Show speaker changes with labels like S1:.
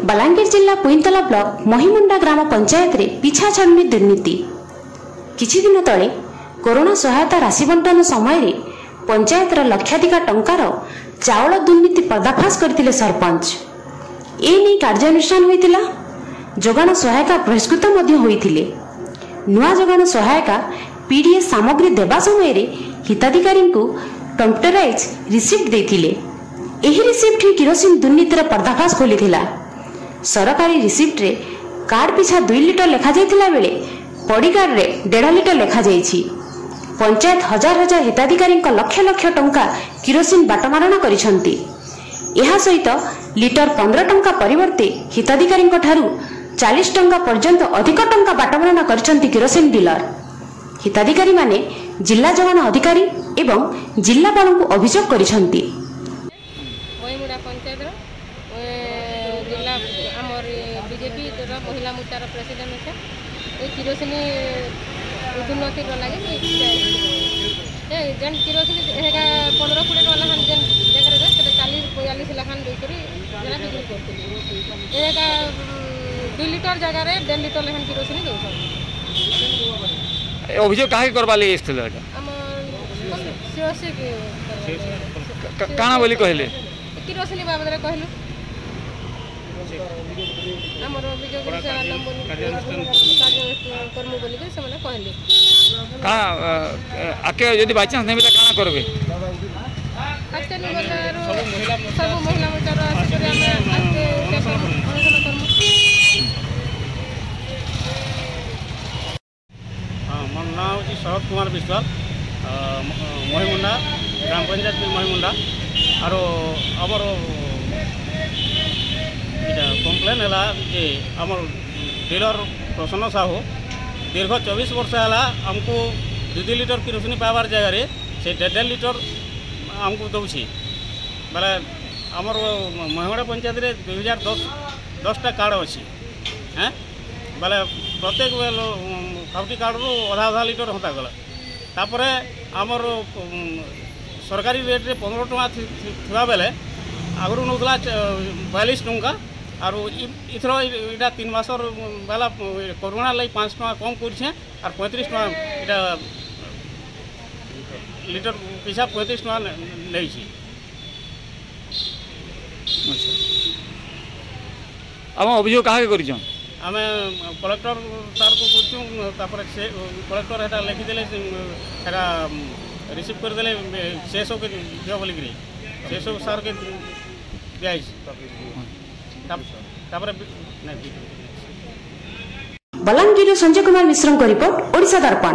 S1: बलांगीर जिला पुईंतला ब्लॉक महिमुंडा ग्राम पंचायत रे पिछा छाड़नी दुर्नीति। किछि दिन तले कोरोना सहायता राशि बंटन समय रे पंचायतर लक्षाधिक टंकार चाउल दुर्नीति पर्दाफाश करथिले सरपंच। ए नै कार्यानुष्ठान होइतिला। जोगान सहायता बहिष्कृत मध्य होइतिले। नुआ जोगान सहायता पीडीएस सामग्री देबा समय रे हिताधिकारी को कंप्यूटराइज रिसिप्ट देथिले। एही रिसिप्ट ही किरोसिन दुर्नीतिर पर्दाफाश खोलिथिला। सरकारी रिसिप्ट रे कार्ड पिछा 2 लिटर लेखा जाइतिला बेले पड़ी कार्ड रे 1.5 लिटर लेखा जाइछि। पंचायत हजार हजार हिताधिकारी लक्ष लक्ष टंका किरोसिन बाटमारणा करिसंती। एहा सहित लिटर 15 टंका परिवर्ते हिताधिकारी ठारू 40 टंका पर्यंत अधिक टंका बाटमारणा करिसंती किरोसिन डीलर। हिताधिकारी माने जिला जोगान अधिकारी एवं जिलापाल को अभियोग करिसंती।
S2: महिमुंडा पंचायत जिला आमर बीजेपी महिला मोर्चार प्रेसिडेंट अच्छे ये किरोसिन उन्नति लगे जेन किरोसिन 15-20 टका लखान जेन जगह 40-45 लखान बिक्री बिक्री करते 2 लिटर जगह 1.5 लिटर लखान किरोसिन दौर।
S3: अभियोग कहा करवा लगे काना बोली कहले
S2: किरोसिन बाबद कहलु आमर अभियोग कर्म बोली कहले
S3: का आके यदि बाय चांस नहीं मिला काना करबे
S2: सब महिला मोर्चार
S4: मोर नाम हूँ शरद कुमार विश्वाल महिमुंडा ग्राम पंचायत महिमुंडा और आमर कम्प्लेन है जे आमर डीलर प्रसन्न साहू दीर्घ 24 वर्ष है आमको 2 लिटर किरोसिन पाइबार जगह से 1.5 लिटर आमको दौची बेले आमर महिमुंडा पंचायत रे 2010 कार्ड अच्छी हैं बेले प्रत्येक खाउटी कार्ड रू अधा लिटर होता गला तापर आमर सरकारी रेट रे 15 टका थिबा बेले आगु नौला 42 टंका और इथर यहाँ 3 मासर बेला कोरोना लगी 5 टका कम कर 35 टका इटा लिटर पिछा 35 टका नहीं।
S3: आम अभियोग कहा कर
S4: आम कलेक्टर सार को कर कलेक्टर है लिखिदे रिसीव करदे से सब के दियो बोलिक से सब सार के दिया
S1: बलांगीर संजय कुमार मिश्र रिपोर्ट ओडिशा दर्पण।